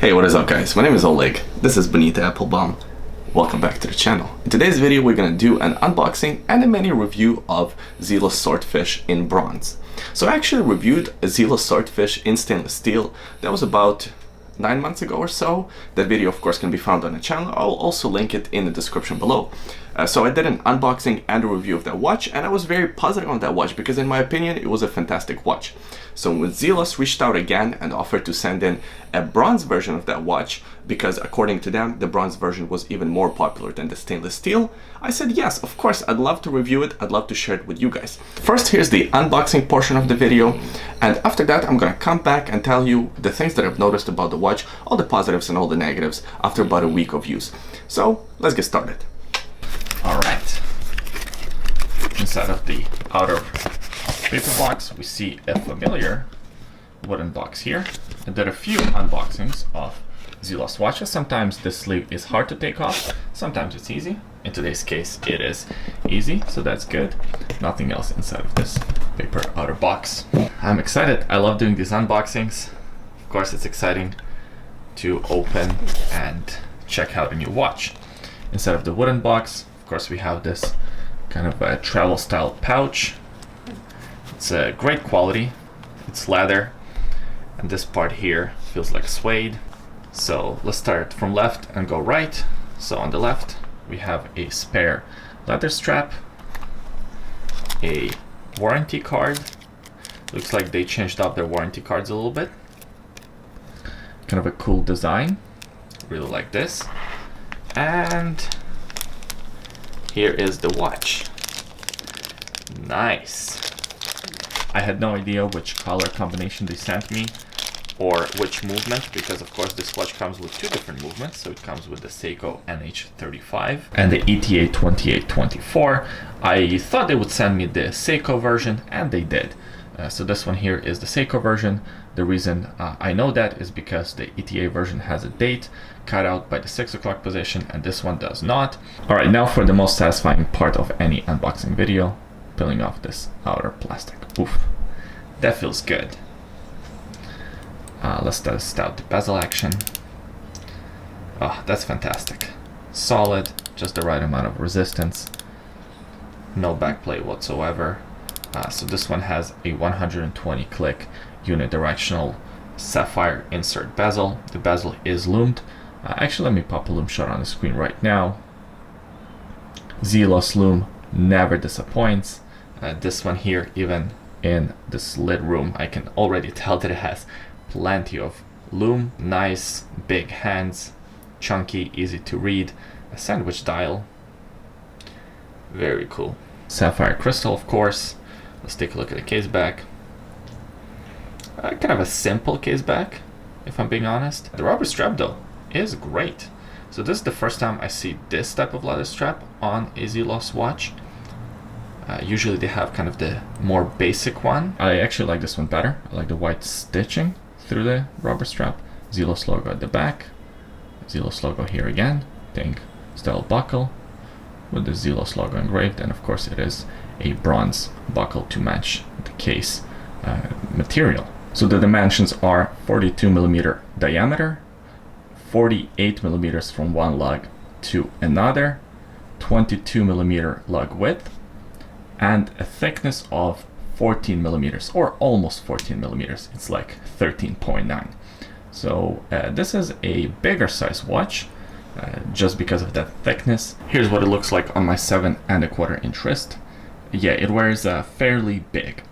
Hey, what is up guys? My name is Oleg. This is Benita Applebaum. Welcome back to the channel. In today's video we're going to do an unboxing and a mini review of Zelos Swordfish in bronze. So I actually reviewed a Zelos Swordfish in stainless steel. That was about 9 months ago or so. That video of course can be found on the channel. I'll also link it in the description below. So I did an unboxing and a review of that watch, and I was very positive on that watch because in my opinion it was a fantastic watch. So when Zelos reached out again and offered to send in a bronze version of that watch, because according to them the bronze version was even more popular than the stainless steel, I said yes, of course, I'd love to review it, I'd love to share it with you guys. First, here's the unboxing portion of the video, and after that I'm gonna come back and tell you the things that I've noticed about the watch, all the positives and all the negatives after about a week of use. So let's get started. Alright, inside of the outer paper box we see a familiar wooden box here. I did a few unboxings of Zelos watches. Sometimes this sleeve is hard to take off, sometimes it's easy. In today's case it is easy, so that's good. Nothing else inside of this paper outer box. I'm excited, I love doing these unboxings. Of course it's exciting to open and check out a new watch. Inside of the wooden box, of course, we have this kind of a travel style pouch. It's a great quality, it's leather, and this part here feels like suede. So let's start from left and go right. So on the left we have a spare leather strap, a warranty card. Looks like they changed up their warranty cards a little bit. Kind of a cool design, really like this. And here is the watch. Nice. I had no idea which color combination they sent me or which movement, because of course this watch comes with two different movements. So it comes with the Seiko NH35 and the ETA 2824. I thought they would send me the Seiko version, and they did. So this one here is the Seiko version. The reason I know that is because the ETA version has a date cut out by the 6 o'clock position and this one does not. Alright, now for the most satisfying part of any unboxing video, peeling off this outer plastic. Oof, that feels good. Let's test out the bezel action. Oh, that's fantastic. Solid, just the right amount of resistance. No backplate whatsoever. So this one has a 120 click unidirectional sapphire insert bezel. The bezel is loomed. Actually, let me pop a loom shot on the screen right now. Zelos loom never disappoints. This one here, even in the slit room, I can already tell that it has plenty of loom. Nice big hands, chunky, easy to read. A sandwich dial, very cool. Sapphire crystal, of course. Let's take a look at the case back. Kind of a simple case back, if I'm being honest. The rubber strap though is great. So this is the first time I see this type of leather strap on a Zelos watch. Usually they have kind of the more basic one. I actually like this one better. I like the white stitching through the rubber strap. Zelos logo at the back. Zelos logo here again. Pink style buckle with the Zelos logo engraved, and of course it is a bronze buckle to match the case material. So the dimensions are 42mm diameter, 48mm from one lug to another, 22mm lug width, and a thickness of 14mm, or almost 14mm. It's like 13.9. So this is a bigger size watch, just because of that thickness. Here's what it looks like on my 7¼ inch wrist. Yeah, it wears fairly big.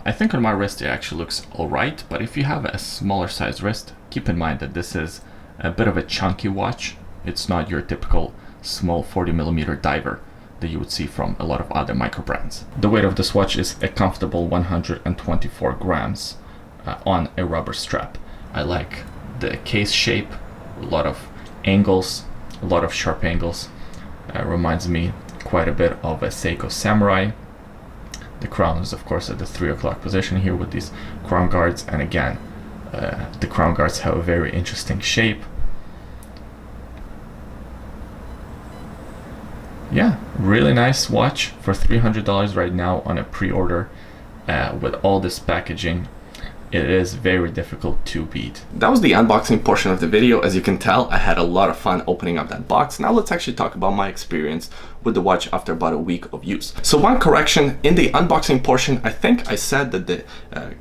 I think on my wrist it actually looks alright, but if you have a smaller size wrist, keep in mind that this is a bit of a chunky watch. It's not your typical small 40mm diver that you would see from a lot of other micro brands. The weight of this watch is a comfortable 124 grams on a rubber strap. I like the case shape, a lot of angles, a lot of sharp angles. Reminds me quite a bit of a Seiko Samurai. The crown is of course at the 3 o'clock position here with these crown guards, and again the crown guards have a very interesting shape. Yeah, really nice watch for $300 right now on a pre-order with all this packaging. it is very difficult to beat. That was the unboxing portion of the video. As you can tell, I had a lot of fun opening up that box. Now let's actually talk about my experience with the watch after about a week of use. So one correction, in the unboxing portion, I think I said that the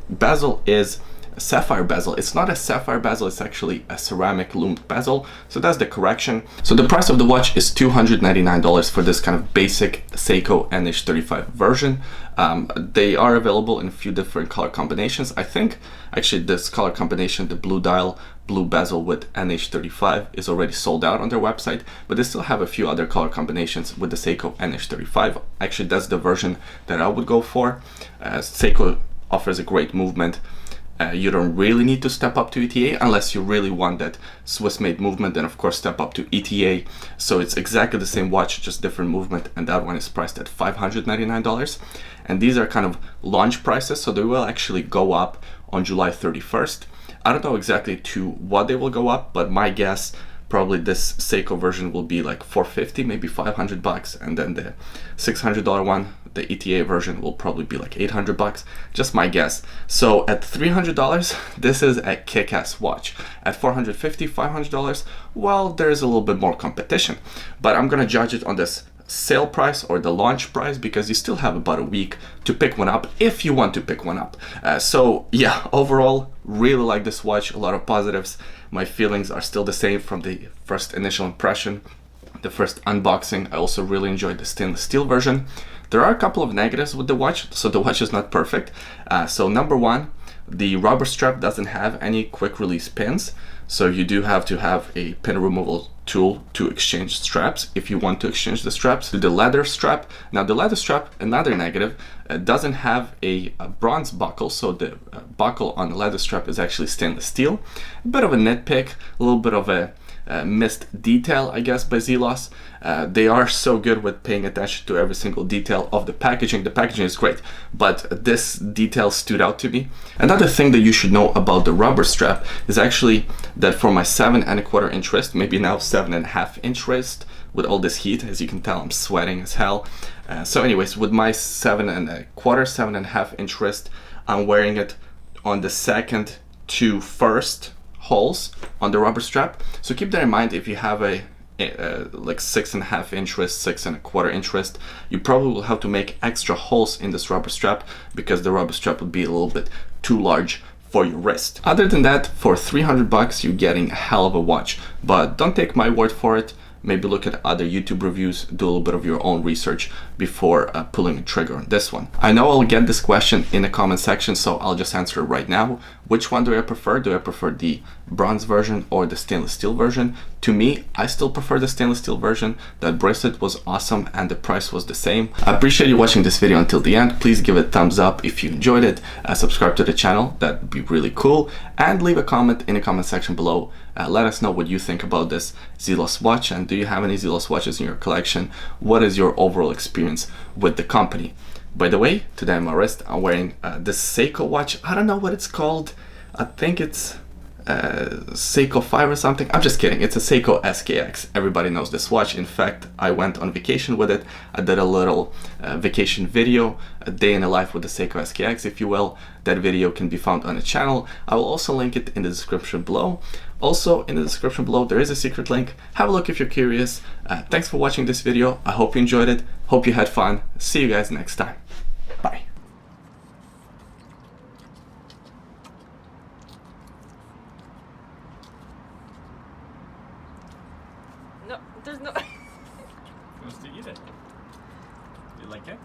bezel is a sapphire bezel. It's not a sapphire bezel, it's actually a ceramic loomed bezel. So that's the correction. So the price of the watch is $299 for this kind of basic Seiko NH35 version. They are available in a few different color combinations. I think actually this color combination, the blue dial, blue bezel with NH35, is already sold out on their website, but they still have a few other color combinations with the Seiko NH35. Actually, that's the version that I would go for. Seiko offers a great movement. You don't really need to step up to ETA unless you really want that Swiss-made movement, then of course step up to ETA. So it's exactly the same watch, just different movement, and that one is priced at $599. And these are kind of launch prices, so they will actually go up on July 31st. I don't know exactly to what they will go up, but my guess, probably this Seiko version will be like $450, maybe $500, and then the $600 one, the ETA version, will probably be like $800, just my guess. So at $300, this is a kick-ass watch. At $450, $500, well, there's a little bit more competition, but I'm gonna judge it on this sale price or the launch price because you still have about a week to pick one up if you want to pick one up. So yeah, overall, really like this watch, a lot of positives. My feelings are still the same from the first initial impression, the first unboxing. I also really enjoyed the stainless steel version. There are a couple of negatives with the watch, so the watch is not perfect. So number one, the rubber strap doesn't have any quick release pins, so you do have to have a pin removal tool to exchange straps if you want to exchange the straps. The leather strap, now the leather strap, another negative, doesn't have a bronze buckle, so the buckle on the leather strap is actually stainless steel. A bit of a nitpick, a little bit of a missed detail, I guess, by Zelos. They are so good with paying attention to every single detail of the packaging. The packaging is great, but this detail stood out to me. Another thing that you should know about the rubber strap is actually that for my 7¼ inch wrist, maybe now 7½ inch wrist, with all this heat, as you can tell, I'm sweating as hell. So anyways, with my 7¼ 7½ inch wrist, I'm wearing it on the second to first holes on the rubber strap. So keep that in mind. If you have a like 6½ inch wrist, 6¼ inch wrist, you probably will have to make extra holes in this rubber strap because the rubber strap would be a little bit too large for your wrist. Other than that, for $300 you're getting a hell of a watch, but don't take my word for it. Maybe look at other YouTube reviews, do a little bit of your own research before pulling a trigger on this one. I know I'll get this question in the comment section, so I'll just answer it right now. Which one do I prefer? Do I prefer the bronze version or the stainless steel version? To me, I still prefer the stainless steel version. That bracelet was awesome and the price was the same. I appreciate you watching this video until the end. Please give it a thumbs up if you enjoyed it. Subscribe to the channel, that'd be really cool. And leave a comment in the comment section below. Let us know what you think about this Zelos watch, and do you have any Zelos watches in your collection? What is your overall experience with the company? By the way, today on my wrist I'm wearing this Seiko watch. I don't know what it's called. I think it's Seiko 5 or something. I'm just kidding. It's a Seiko SKX. Everybody knows this watch. In fact, I went on vacation with it. I did a little vacation video, a day in the life with the Seiko SKX, if you will. That video can be found on the channel. I will also link it in the description below. Also, in the description below, there is a secret link. Have a look if you're curious. Thanks for watching this video. I hope you enjoyed it. Hope you had fun. See you guys next time. Bye. No, there's no... Wants to eat it. You like it?